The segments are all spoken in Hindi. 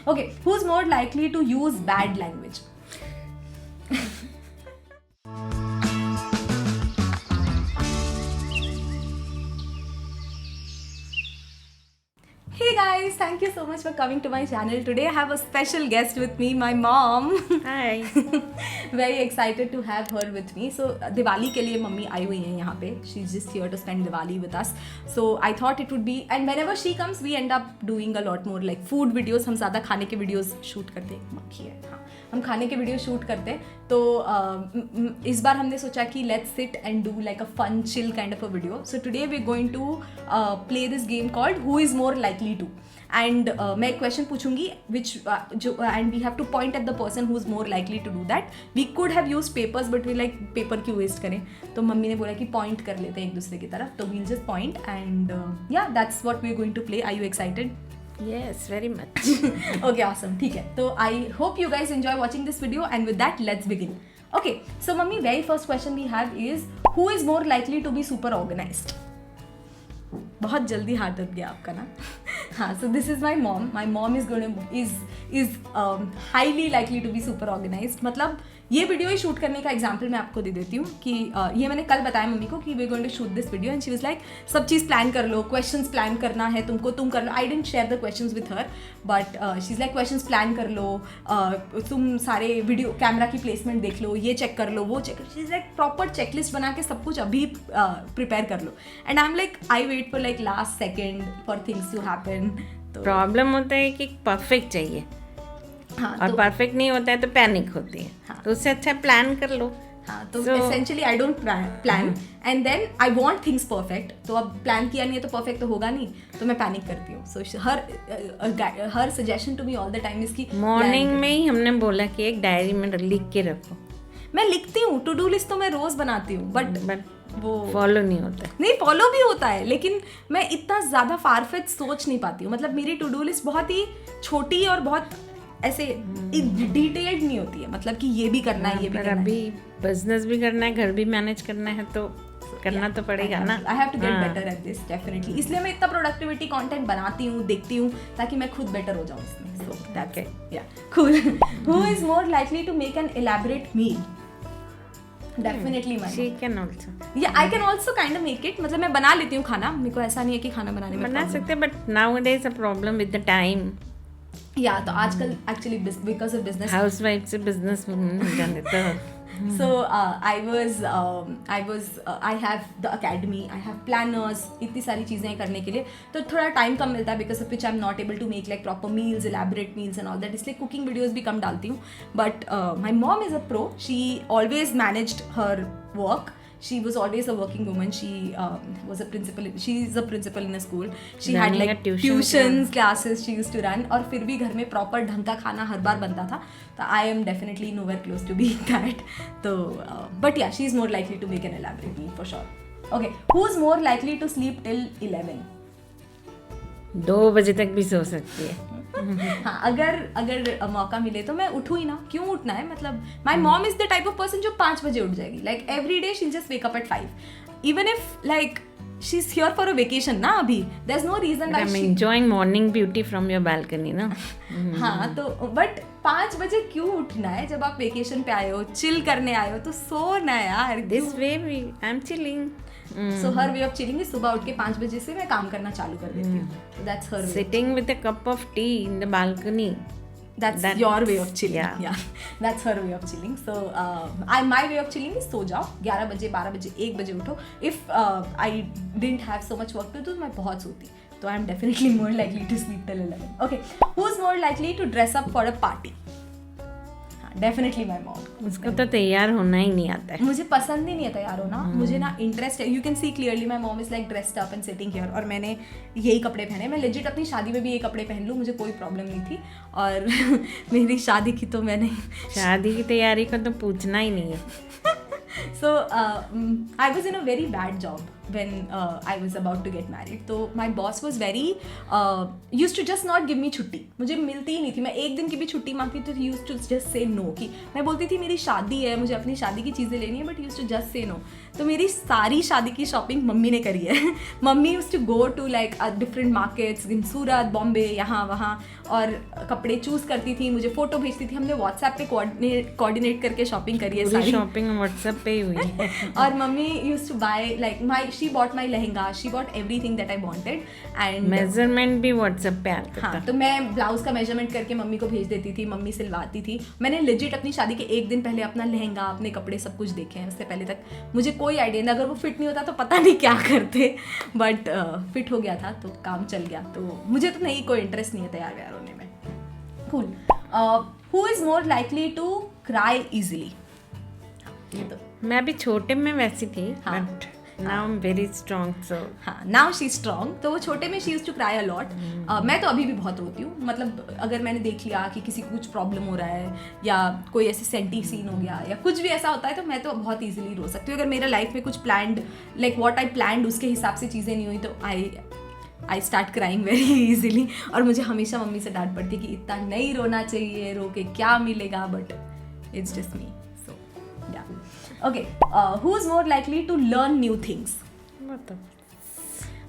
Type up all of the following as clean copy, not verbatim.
Okay, who's more likely to use bad language? Hey guys, thank you so much for coming to my channel. Today I have a special guest with me, my mom. Hi. Very excited to have her with me. So Diwali के लिए मम्मी आई हुई हैं यहाँ पे. She's just here to spend Diwali with us. So I thought it would be, and whenever she comes, we end up doing a lot more like food videos. हम ज़्यादा खाने के videos shoot करते हैं. मक्खी है. हाँ, हम खाने के वीडियो शूट करते हैं. तो इस बार हमने सोचा कि let's sit and do like a fun chill kind of a video. So today we are going to play this game called who is more likely to. And मैं एक क्वेश्चन पूछूंगी विच जो and we have to point at the person who is more likely to do that. We could have used papers but we like paper क्यों वेस्ट करें. तो मम्मी ने बोला कि पॉइंट कर लेते हैं एक दूसरे की तरफ. तो वील जस्ट पॉइंट एंड या that's what we are going to play. Are you excited? Yes, very much. Okay, awesome. ठीक है. तो I hope you guys enjoy watching this video, and with that, let's begin. Okay, so mummy, very first question we have is who is more likely to be super organized? बहुत जल्दी हाथ दब गया आपका ना. हाँ, so this is my mom. My mom is highly likely to be super organized. मतलब ये वीडियो ही शूट करने का एग्जाम्पल मैं आपको दे देती हूँ कि ये मैंने कल बताया मम्मी को कि we going to shoot this video and she was like सब चीज़ प्लान कर लो, क्वेश्चंस प्लान करना है तुमको, तुम कर लो. I didn't share the questions with her but she is like questions plan कर लो, तुम सारे वीडियो कैमरा की प्लेसमेंट देख लो, ये चेक कर लो, वो चेक कर लो. She is like proper checklist बना के सब कुछ अभी प्रिपेयर कर लो. And I am like I wait for like last second for things to happen. तो प्रॉब्लम होता है कि परफेक्ट चाहिए. हाँ, और परफेक्ट नहीं होता है तो पैनिक होती है. हाँ. तो उससे अच्छा प्लान कर लो. हाँ, तो essentially I don't plan and then I want things perfect. तो अब प्लान किया नहीं है तो परफेक्ट तो होगा नहीं, तो मैं पैनिक करती हूँ. So her suggestion to me all the time is कि मॉर्निंग में ही हमने बोला कि एक डायरी में लिख के रखो. मैं लिखती हूँ, टू डू लिस्ट तो मैं रोज बनाती हूँ बट वो फॉलो नहीं होता. नहीं, फॉलो भी होता है लेकिन मैं इतना ज़्यादा फारफेच सोच नहीं पाती हूँ. मतलब मेरी टू डू लिस्ट बहुत ही छोटी और बहुत ऐसे डिटेल्ड नहीं होती है. मतलब कि ये भी करना है, ये भी करना है. अभी बिजनेस भी करना है, घर भी मैनेज करना है, तो करना तो पड़ेगा ना. I have to get better at this definitely. इसलिए मैं इतना प्रोडक्टिविटी कंटेंट बनाती हूँ, देखती हूँ ताकि मैं खुद बेटर हो जाऊँ इसमें. So that's it. Yeah cool. Who is more likely to make an elaborate meal? Definitely मैं. She can also. Yeah I can also kind of make it. मतलब मैं बना लेती हूँ खाना. मेरे को ऐसा नहीं है कि खाना बनाने में बना सकते, but nowadays a problem with the time. या तो आजकल actually because of business, housewife से बिजनेस जाने तो. So I have the academy, I have planners, इतनी सारी चीज़ें करने के लिए तो थोड़ा टाइम कम मिलता है. Because of which I am not able to make like proper meals, elaborate meals and all that. इसलिए कुकिंग वीडियोज़ भी कम डालती हूँ. But my mom is a pro. She always managed her work. She was always a working woman. She was a principal. She is a principal in a school. She had like tuitions, classes she used to run. और फिर भी घर में proper ढंग का खाना हर बार बनता था. तो I am definitely nowhere close to being that. तो but yeah, she is more likely to make an elaborate meal for sure. Okay, who's more likely to sleep till 11? 2 बजे तक भी सो सकती है. हाँ, अगर मौका मिले तो मैं उठूँ ही ना. क्यों उठना है? मतलब my mom is the type of person जो 5 बजे उठ जाएगी. Like every day she just wake up at 5 even if like she is here for a vacation ना. अभी there is no reason I am enjoying morning beauty from your balcony ना. हाँ, तो बट 5 बजे क्यों उठना है? जब आप वेकेशन पे आए हो, चिल करने आए हो, तो सोना है यार. This way I am chilling. So her way of chilling is सुबह उठ के 5 बजे से मैं काम करना चालू कर देती हूँ. So that's her way. Sitting with a cup of tea in the balcony. That's your way of chilling. Yeah. That's her way of chilling. So my way of chilling is सो जाओ 11 बजे, 12 बजे, 1 बजे उठो. If I didn't have so much work to do, मैं बहुत सोती. तो I'm definitely more likely to sleep till 11. Okay. Who's more likely to dress up for a party? Definitely my mom. उसको तो तैयार होना ही नहीं आता है. मुझे पसंद ही नहीं है तैयार होना. मुझे ना इंटरेस्ट है. You can see clearly my mom is like dressed up and sitting here. और मैंने यही कपड़े पहने. मैं लेजिट अपनी शादी में भी ये कपड़े पहन लूँ, मुझे कोई प्रॉब्लम नहीं थी. और मेरी शादी की तो मैंने शादी की तैयारी का तो पूछना ही नहीं है. So I was in a very bad job when I was about to get married. तो my boss was very used to just not give me छुट्टी. मुझे मिलती ही नहीं थी. मैं एक दिन की भी छुट्टी मांगती तो he used to just say no. कि मैं बोलती थी मेरी शादी है, मुझे अपनी शादी की चीज़ें लेनी है, but he used to just say no. तो मेरी सारी शादी की शॉपिंग मम्मी ने करी है. Mummy used to go to like different markets in सूरत, बॉम्बे, यहाँ वहाँ, और कपड़े चूज़ करती थी, मुझे फ़ोटो भेजती थी. हमने व्हाट्सएप पे कोऑर्डिनेट करके शॉपिंग करी है सारी. शॉपिंग व्हाट्सएप पे ही हुई है. और mummy used to buy like she bought my lehenga, she bought everything that I wanted, and measurement भी व्हाट्सएप पे आता था. हाँ, तो मैं ब्लाउज का मेजरमेंट करके मम्मी को भेज देती थी, मम्मी सिलवाती थी. मैंने लेजिट अपनी शादी के एक दिन पहले अपना लहंगा, अपने कपड़े सब कुछ देखे हैं. उससे पहले तक मुझे कोई आइडिया नहीं, अगर वो फिट नहीं होता तो पता नहीं क्या करते, बट फिट हो गया था तो काम चल गया. तो मुझे तो नहीं, कोई इंटरेस्ट नहीं है तैयार व्यार होने में. Cool. Who is more likely to cry easily? ये तो मैं अभी छोटे में वैसी थी, हाँ. But now I am very strong. So हाँ, नाउ शी स्ट्रॉन्ग. तो वो छोटे में she used to cry a lot. मैं तो अभी भी बहुत रोती हूँ. मतलब अगर मैंने देख लिया कि किसी को कुछ प्रॉब्लम हो रहा है या कोई ऐसे सेंटी सीन हो गया या कुछ भी ऐसा होता है तो मैं तो बहुत ईजिली रो सकती हूँ. अगर मेरा लाइफ में कुछ planned, like what I planned, उसके हिसाब से चीज़ें नहीं हुई तो I start crying very easily. और मुझे हमेशा मम्मी से डांट पड़ती है कि इतना नहीं रोना चाहिए, रो के क्या मिलेगा, but it's just me. So yeah okay. Who is more likely to learn new things?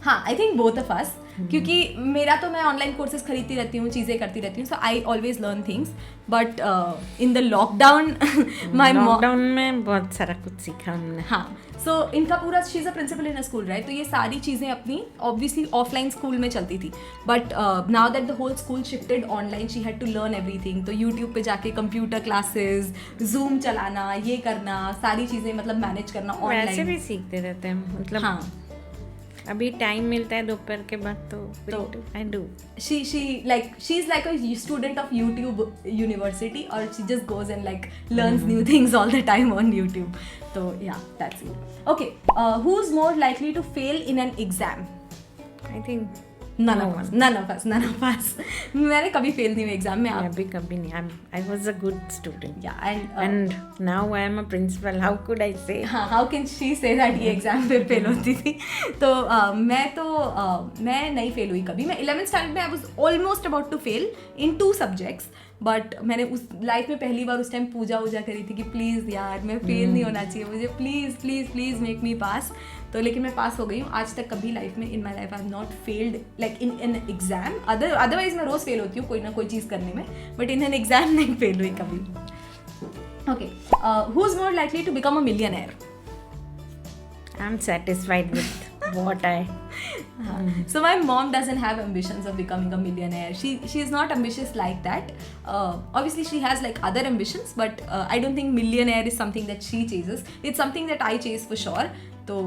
हाँ, I think both of us. क्योंकि मेरा तो मैं ऑनलाइन कोर्सेज खरीदती रहती हूँ, चीज़ें करती रहती हूँ. So I always learn things. But in the lockdown my lockdown में बहुत सारा कुछ सीखा हमने. हाँ, सो इनका पूरा she is a principal in a school, right? तो ये सारी चीज़ें अपनी ऑब्वियसली ऑफलाइन स्कूल में चलती थी, but now that the whole school shifted online, she had to learn everything. तो यूट्यूब पे जाके कंप्यूटर क्लासेस, जूम चलाना, ये करना, सारी चीज़ें मतलब मैनेज करना ऑनलाइन. वैसे भी सीखते रहते हैं. मतलब हाँ, अभी टाइम मिलता है दोपहर के बाद तो I do. she is like a student of YouTube University, or she just goes and like learns new things all the time on YouTube. So yeah, that's it. Okay, who's more likely to fail in an exam? I think None of us. मैंने कभी फेल नहीं हुई एग्जाम में. अभी कभी नहीं. I was a good student. Yeah, and now I am a principal. How could I say? हाँ, how can she say that ये एग्जाम पे फेल होती थी. तो मैं नहीं फेल हुई कभी. मैं 11th स्टैंडर्ड में I was almost about to fail in 2 subjects, but मैंने उस लाइफ में पहली बार उस टाइम पूजा करी थी कि प्लीज़ यार मैं फेल नहीं होना चाहिए, मुझे please please please make me pass. तो लेकिन मैं पास हो गई हूँ. आज तक कभी लाइफ में, in my life I have not failed like in an exam. Otherwise मैं रोज़ फेल होती हूँ कोई ना कोई चीज़ करने में, बट इन एन एग्जाम नहीं फेल हुई कभी. Okay, who is more likely to become a millionaire? I am satisfied with what I. So my mom doesn't have ambitions of becoming a millionaire. She is not ambitious like that. Obviously she has like other ambitions, but I don't think millionaire is something that she chases. It's something that I chase for sure. तो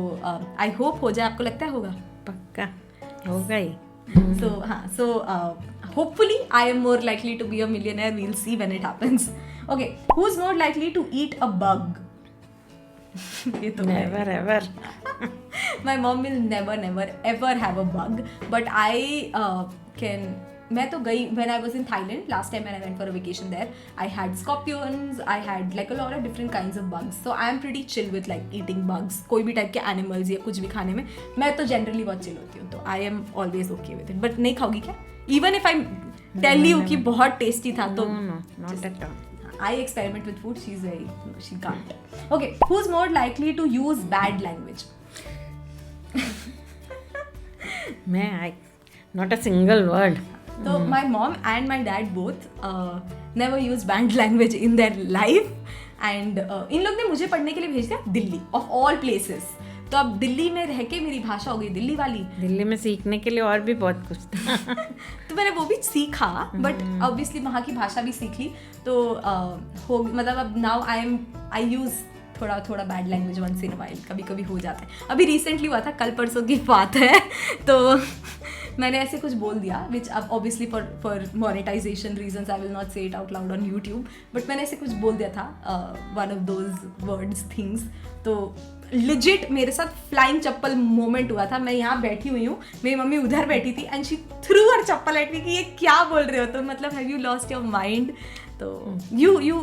I hope हो जाए. आपको लगता है होगा? पक्का होगा ही. So hopefully I am more likely to be a millionaire. We'll see when it happens. Okay, who's more likely to eat a bug? ये तो never ever. My mom will never ever have a bug, but I can. मैं तो गई when I was in Thailand last time when I went for a vacation there. I had scorpions, I had like a lot of different kinds of bugs. So I am pretty chill with like eating bugs. कोई भी टाइप के animals या कुछ भी खाने में मैं तो generally बहुत chill होती हूँ. तो I am always okay with it. But नहीं खाओगी क्या? Even if I tell you कि बहुत tasty था तो no, not at all. I experiment with food. She can't. Okay, who's more likely to use bad language? मैं not a single word. So my mom and my dad both never use bad language in their life. And इन लोग ने मुझे पढ़ने के लिए भेज दिया दिल्ली of all places. तो अब दिल्ली में रह के मेरी भाषा हो गई दिल्ली वाली. दिल्ली में सीखने के लिए और भी बहुत कुछ था. तो मैंने वो भी सीखा, बट ऑब्वियसली वहाँ की भाषा भी सीख ली. तो हो मतलब अब नाउ आई यूज़ थोड़ा bad language once in while. कभी कभी हो जाता है. अभी रिसेंटली हुआ था, कल परसों की बात है. तो मैंने ऐसे कुछ बोल दिया विच अब obviously for monetization reasons I will not say it out loud on YouTube, but मैंने ऐसे कुछ बोल दिया था one of those words things. तो लिजिट मेरे साथ फ्लाइंग चप्पल मोमेंट हुआ था. मैं यहाँ बैठी हुई हूँ, मेरी मम्मी उधर बैठी थी and she threw her chappal at me कि ये क्या बोल रहे हो. तो मतलब have you lost your mind? तो यू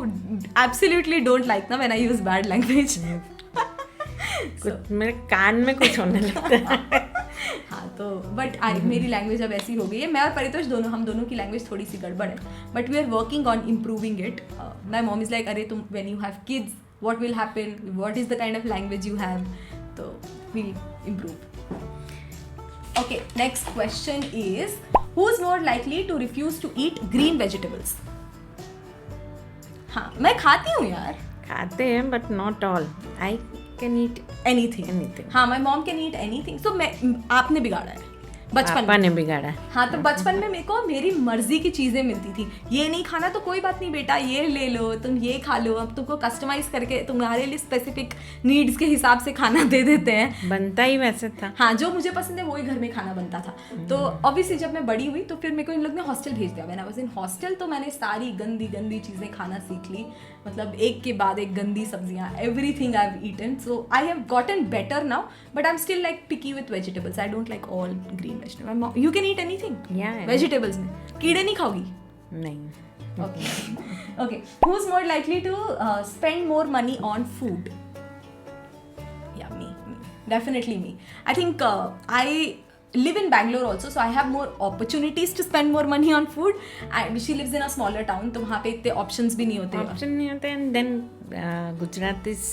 एब्सोल्युटली डोंट लाइक ना when I use bad language. कुछ मेरे कान में कुछ होने लगता है। हाँ तो बट मेरी लैंग्वेज अब ऐसी हो गई है, मैं और परितोष दोनों, हम दोनों की लैंग्वेज थोड़ी सी गड़बड़ है, but we are working on improving it. My mom is like, अरे तुम when you have kids what will happen, what is the kind of language you have, so we'll improve. Okay, next question is, who's more likely to refuse to eat green vegetables? हाँ मैं खाती हूँ यार, खाते हैं but not all. I can eat anything. हाँ my mom can eat anything. So मैं, आपने बिगाड़ा है बचपन पापा ने बिगाड़ा. हाँ तो बचपन में मेरे को मेरी मर्जी की चीजें मिलती थी. ये नहीं खाना तो कोई बात नहीं बेटा, ये ले लो, तुम ये खा लो. अब तुमको कस्टमाइज करके तुम्हारे लिए स्पेसिफिक नीड्स के हिसाब से खाना दे देते हैं. बनता ही वैसे था. हाँ जो मुझे पसंद है वही घर में खाना बनता था. तो ऑब्वियसली जब मैं बड़ी हुई तो फिर मेरे को इन लोग ने हॉस्टल भेज दिया. When I was in hostel तो मैंने सारी गंदी गंदी चीज़ें खाना सीख ली. मतलब एक के बाद एक गंदी सब्जियाँ, everything I have eaten. So I have gotten better now, but I am still like picky with vegetables. I don't like all green vegetable. You can eat anything vegetables में. कीड़े नहीं खाओगी? नहीं. Okay. Who's more likely to spend more money on food? Yeah, me. Definitely me. I think I live in Bangalore also, so I have more opportunities to spend more money on food. She lives in a smaller town, तो वहाँ पे इतने options भी नहीं होते. Option नहीं होते. And then Gujarat is.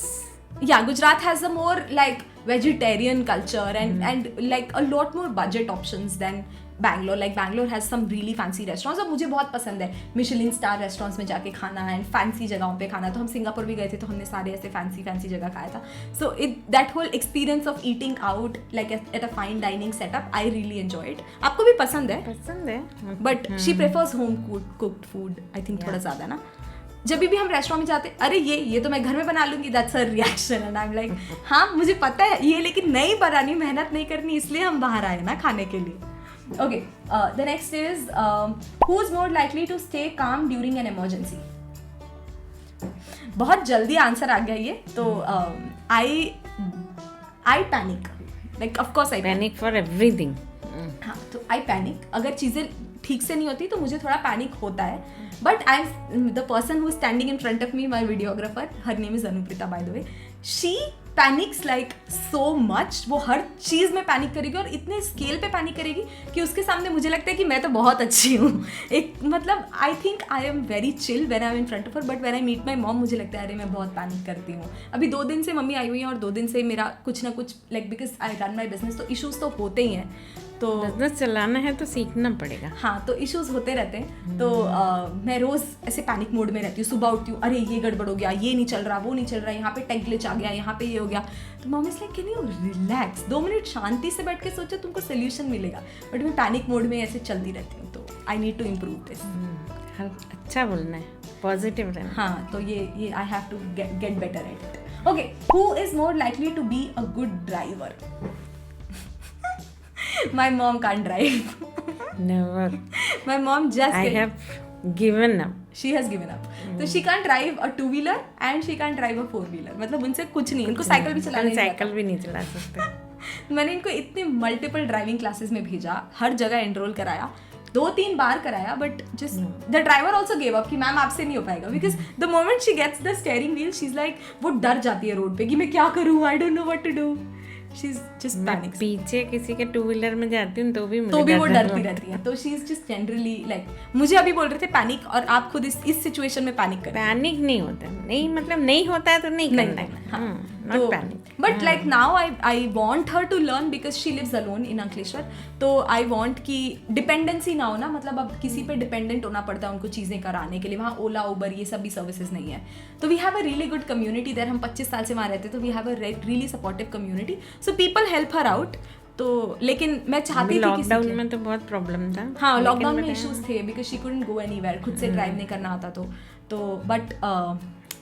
Yeah, Gujarat has a more like vegetarian culture and like a lot more budget options than Bangalore. Like Bangalore has some really fancy restaurants. और मुझे बहुत पसंद है Michelin star restaurants में जाके खाना एंड फैंसी जगहों पे खाना. तो हम सिंगापुर भी गए थे तो हमने सारे ऐसे फैंसी जगह खाया था. So that whole experience of eating out like at a fine dining setup, I really enjoy it. आपको भी पसंद है? पसंद है. But she prefers home cooked food. I think थोड़ा ज़्यादा ना. जब भी हम रेस्टोरेंट में जाते, अरे ये तो मैं घर में बना लूंगी. That's her reaction and I am like, हाँ मुझे पता है ये, लेकिन नहीं बनानी, मेहनत नहीं करनी, इसलिए हम बाहर आए ना खाने के लिए. Okay, the next is who's more likely to stay calm during an emergency? बहुत जल्दी आंसर आ गया ये तो. I panic. Like of course I panic for everything. हाँ तो I panic. अगर चीज़ें ठीक से नहीं होती तो मुझे थोड़ा पैनिक होता है. But I'm the person who's standing in front of me, my videographer. Her name is Anuprita, by the way. She panics like so much. वो हर चीज़ में पैनिक करेगी और इतने स्केल पे पैनिक करेगी कि उसके सामने मुझे लगता है कि मैं तो बहुत अच्छी हूँ. एक मतलब I think I am very chill when I am in front of her, but when I meet my mom मुझे लगता है अरे मैं बहुत पैनिक करती हूँ. अभी 2 दिन से मम्मी आई हुई हैं और 2 दिन से मेरा कुछ ना कुछ like because I run my business, तो इशूज़ तो होते ही हैं. तो बिजनेस चलाना है तो सीखना पड़ेगा. हाँ तो इश्यूज होते रहते हैं. तो मैं रोज़ ऐसे पैनिक मोड में रहती हूँ. सुबह उठती हूँ, अरे ये गड़बड़ हो गया, ये नहीं चल रहा, वो नहीं चल रहा, यहाँ पे टेक ग्लिच आ गया, यहाँ पे ये हो गया. तो mom is like, can you relax, 2 minute शांति से बैठ के सोचो, तुमको सोल्यूशन मिलेगा. बट मैं पैनिक मोड में ऐसे चलती रहती हूँ. तो I need to improve this. अच्छा बोलना है, पॉजिटिव रहना. हाँ तो ये I have to get better at it. Okay, who is more likely to be a good driver? My mom can't drive. Never. My mom just. I have given up. She has given up. So she can't drive a 2-wheeler and she can't drive a 4-wheeler. मतलब उनसे कुछ नहीं. उनको साइकिल भी चलाने नहीं आता. साइकिल भी नहीं चला सकते. मैंने इनको इतने मल्टीपल ड्राइविंग क्लासेस में भेजा, हर जगह एनरोल कराया, 2-3 बार कराया, but just the driver also gave up कि मैम आपसे नहीं हो पाएगा. Because the moment she gets the steering wheel she is like, वो डर जाती है रोड पे कि मैं क्या करूँ, I don't know what to do. She's just panics. पीछे किसी के 2-व्हीलर में जाती हूँ तो भी वो डरती रहती है. तो she is just generally like, मुझे अभी बोल रहे थे पैनिक, और आप खुद इस सिचुएशन में पैनिक करें. पैनिक नहीं होता, नहीं मतलब नहीं होता है तो नहीं करना है. Not panic. But like now I want her to learn because she lives alone in Ankleshwar. तो I want कि डिपेंडेंसी ना हो ना, मतलब अब किसी पे डिपेंडेंट होना पड़ता है उनको चीज़ें कराने के लिए. वहाँ ओला उबर ये सब भी सर्विसेज नहीं है. तो we have a really good community there. हम 25 साल से वहाँ रहते, तो we have a really supportive community. So people help her out. तो लेकिन मैं चाहती थी, लॉकडाउन में तो बहुत प्रॉब्लम था. हाँ लॉकडाउन में इश्यूज थे because she couldn't go anywhere. खुद से ड्राइव नहीं करना आता तो बट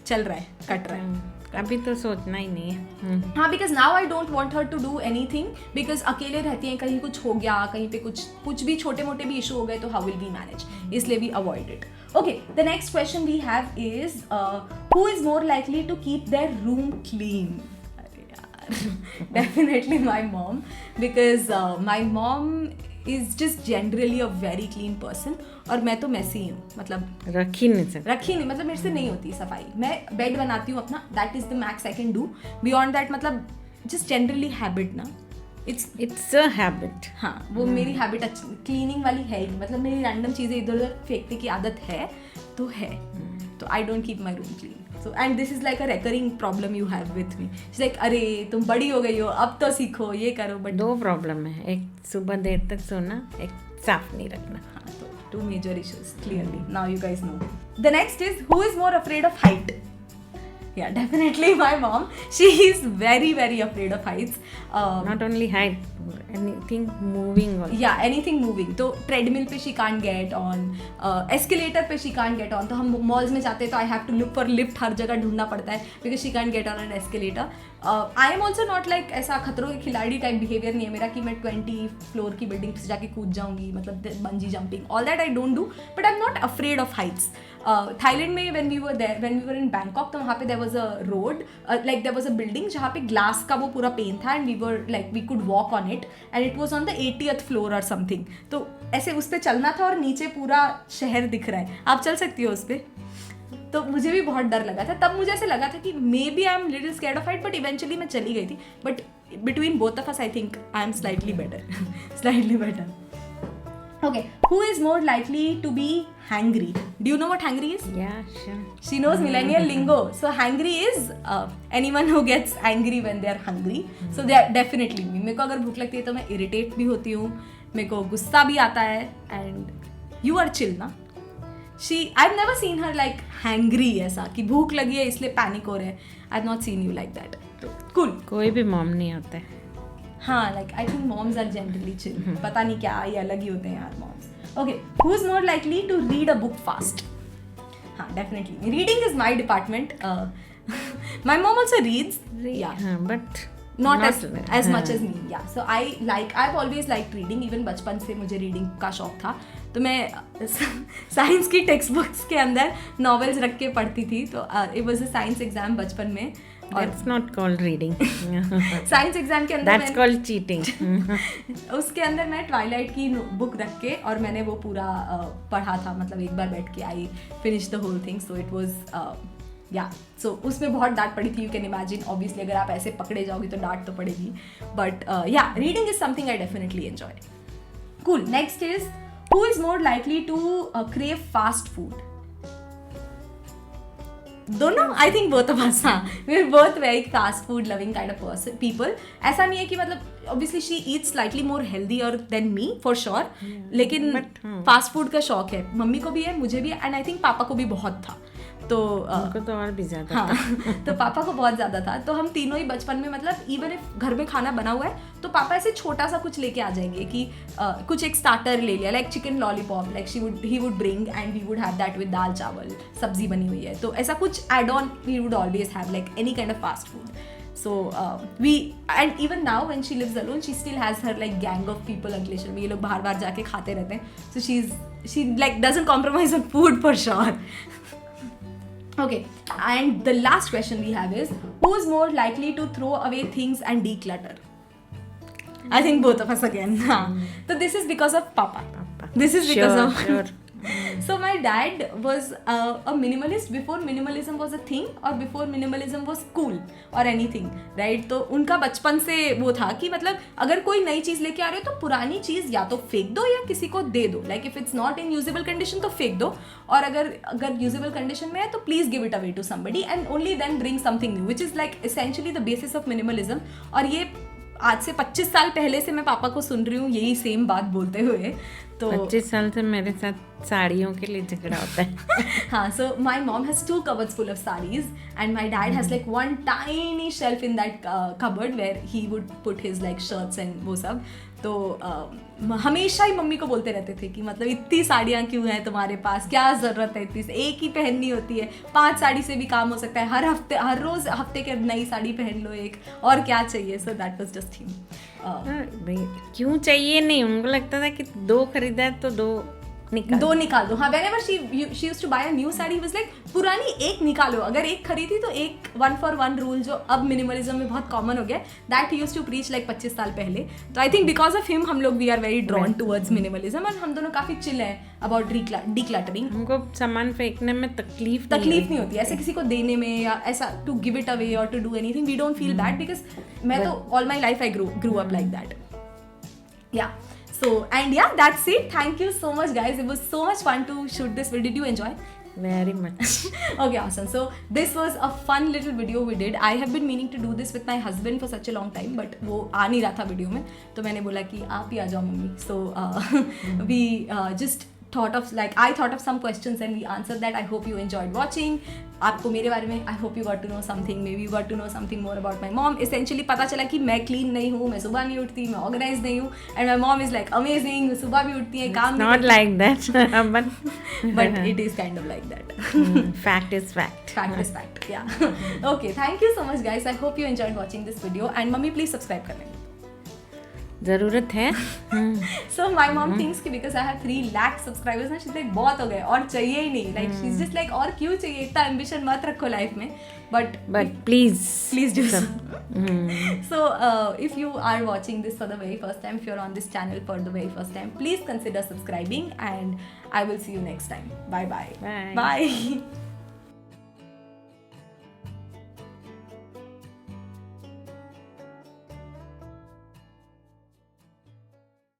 चल रहा है, कट रहा है. अभी तो सोचना ही नहीं है. हाँ because now I don't want her to do anything. Because अकेले रहती हैं, कहीं कुछ हो गया, कहीं पे कुछ भी छोटे मोटे भी इशू हो गए तो हाउ विल वी मैनेज, इसलिए we avoid it. Okay, the next question we have is who is more likely to keep their room clean? Definitely my mom, because my mom is just generally a very clean person. और मैं तो मैसी हूँ, मतलब रखी नहीं मतलब मेरे से नहीं होती सफाई. मैं बेड बनाती हूँ अपना, that is the max I can do. Beyond that मतलब जस्ट जनरली हैबिट ना, इट्स अ हैबिट. हाँ वो मेरी हैबिट क्लीनिंग वाली है ही, मतलब मेरी रैंडम चीज़ें इधर उधर फेंकने की आदत है तो है. तो I don't keep my room clean. So and this is like a recurring problem you have with me. It's like अरे तुम बड़ी हो गई हो, अब तो सीखो, ये करो. बट 2 प्रॉब्लम है, एक सुबह देर तक सोना, एक साफ नहीं रखना. हाँ, तो 2 major issues clearly. Now you guys know. The next is, who is more afraid of height? Yeah, definitely my mom. She is very very afraid of heights. Not only height, anything moving also. Yeah, anything moving. तो treadmill पे she can't get on, escalator पे she can't get on. तो हम malls में जाते हैं तो I have to look for lift, हर जगह ढूंढना पड़ता है because she can't get on an escalator. I am also not like ऐसा खतरों के खिलाड़ी टाइप बिहेवियर नहीं है मेरा कि मैं 20 फ्लोर की बिल्डिंग से जाके कूद जाऊंगी, मतलब bungee jumping, all that I don't do. But I am not afraid of Heights. Thailand में when we were in Bangkok, तो वहाँ पे there was a road, like there was a building जहाँ पे ग्लास का वो पूरा पेन था and we could walk on it and it was on the 80th floor or something. तो ऐसे उस पर चलना था और नीचे पूरा शहर दिख रहा है, आप चल सकती हो उस पर. तो मुझे भी बहुत डर लगा था तब. मुझे ऐसे लगा था कि maybe I am little scared of height, but eventually मैं चली गई थी. But between both of us I think I am slightly better. Okay, who is more likely to be hangry? Do you know what hangry is? Yeah, sure. She knows millennial lingo. So hangry is anyone who gets angry when they are hungry. So they are definitely me. मेरे को अगर भूख लगती है तो मैं irritate भी होती हूँ, मेरे को गुस्सा भी आता है. And you are chill ना. I've never seen her like hangry ऐसा कि भूख लगी है इसलिए पैनिक हो रहे हैं. I've not seen you like that. Cool. कोई भी मॉम नहीं होता है. हाँ, like I think moms are generally chill. पता नहीं क्या ये अलग ही होते हैं यार moms. Okay, who's more likely to read a book fast? हाँ, definitely. Reading is my department. My mom also reads. Yeah. But not as much as me. Yeah. So I've always liked reading. Even बचपन से मुझे reading का शौक था. तो मैं साइंस की टेक्स्ट बुक्स के अंदर नॉवेल्स रख के पढ़ती थी. तो it was a science exam बचपन में. That's not called reading. Science exam के अंदर That's called cheating. उसके अंदर मैं ट्वाइलाइट की बुक रख के और मैंने वो पूरा पढ़ा था, मतलब एक बार बैठ के I finish the whole thing. So it was yeah so उसमें बहुत डांट पड़ी थी. यू कैन इमेजिन, ऑब्वियसली अगर आप ऐसे पकड़े जाओगे तो डांट तो पड़ेगी. But yeah reading is something I definitely enjoy. Cool. Next is, who is more likely to crave fast food? दोनों. I think both of us. हाँ, we are both very fast food loving kind of people. ऐसा नहीं है कि मतलब obviously she eats slightly more healthier than me for sure, लेकिन फास्ट फूड का शौक है मम्मी को भी है, मुझे भी है, एंड आई थिंक पापा को भी बहुत था. तो उनको तो और भी ज़्यादा. हाँ, तो पापा को बहुत ज़्यादा था. तो हम तीनों ही बचपन में, मतलब इवन इफ घर में खाना बना हुआ है तो पापा ऐसे छोटा सा कुछ लेके आ जाएंगे कि कुछ एक स्टार्टर ले लिया, like chicken lollipop, like he would bring and we would have that with dal chawal, सब्जी बनी हुई है. तो ऐसा कुछ add on we would always have, like any kind of fast food. So and even now when she lives alone, she still has her like gang of people Ankleshwar में. ये लोग बाहर जाके खाते रहते हैं. So she like doesn't compromise on food for sure. Okay, and the last question we have is, who is more likely to throw away things and declutter? I think both of us again. So this is because of Papa. This is because of sure. So my dad was a minimalist before minimalism was a thing, or before minimalism was cool or anything, right? तो उनका बचपन से वो था कि मतलब अगर कोई नई चीज़ लेके आ रहे हो तो पुरानी चीज़ या तो फेंक दो या किसी को दे दो. Like if it's not in usable condition तो फेंक दो, और अगर यूजेबल कंडीशन में है तो please give it away to somebody and only then bring something new, which is like essentially the basis of minimalism. और ये आज से 25 साल पहले से मैं पापा को सुन रही हूँ यही सेम बात बोलते हुए. तो 25 साल से मेरे साथ साड़ियों के लिए झगड़ा होता है. हाँ, so my mom has 2 cupboards full of sarees and my dad has like one tiny shelf in that cupboard where he would put his like shirts and वो सब. तो हमेशा ही मम्मी को बोलते रहते थे कि मतलब इतनी साड़ियाँ क्यों हैं तुम्हारे पास, क्या ज़रूरत है इतनी, एक ही पहननी होती है, 5 साड़ी से भी काम हो सकता है, हर रोज़ हफ्ते के नई साड़ी पहन लो एक, और क्या चाहिए. So that was just him. क्यों चाहिए नहीं, उनको लगता था कि 2 खरीदा तो 2 निकाल। 2 निकाल दो। हाँ, whenever she used to buy a new sari, was like पुरानी एक निकालो, अगर एक खरीदी तो एक 1 for 1 रूल जो अब मिनिमलिज्म में बहुत कॉमन हो गया, that he used to preach like 25 साल पहले। तो I think because of him हम लोग we are very drawn towards minimalism, और हम दोनों काफी चिल हैं अबाउट डिक्लटरिंग। हमको सामान फेंकने में तकलीफ नहीं होती ऐसे किसी को देने में, या ऐसा टू गिव इट अवे और to do anything, we don't feel bad, because मैं तो all my life I grew up like that. Yeah. So, and yeah, that's it. Thank you so much, guys. It was so much fun to shoot this video. Did you enjoy? Very much. Okay, awesome. So this was a fun little video we did. I have been meaning to do this with my husband for such a long time, but वो आ नहीं रहा था वीडियो में, तो मैंने बोला कि आप ही आ जाओ mummy. So we just thought of some questions and we answered that. I hope you enjoyed watching. आपको मेरे बारे में I hope you got to know something. Maybe you got to know something more about my mom. Essentially पता चला कि मैं clean नहीं हूँ, मैं सुबह नहीं उठती, मैं organized नहीं हूँ, and my mom is like amazing. सुबह भी उठती है, काम नहीं Not like that, but it is kind of like that. Fact is fact. Fact is fact. Yeah. Okay. Thank you so much, guys. I hope you enjoyed watching this video. And mummy, please subscribe करने. जरूरत है। So my mom thinks कि because I have 3 lakh subscribers ना, she's like बहुत हो गए और चाहिए ही नहीं, like she's just like और क्यों चाहिए, इतना ambition मत रखो life में, but please do so. So if you are watching this for the very first time, if you're on this channel for the very first time, please consider subscribing, and I will see you next time. Bye.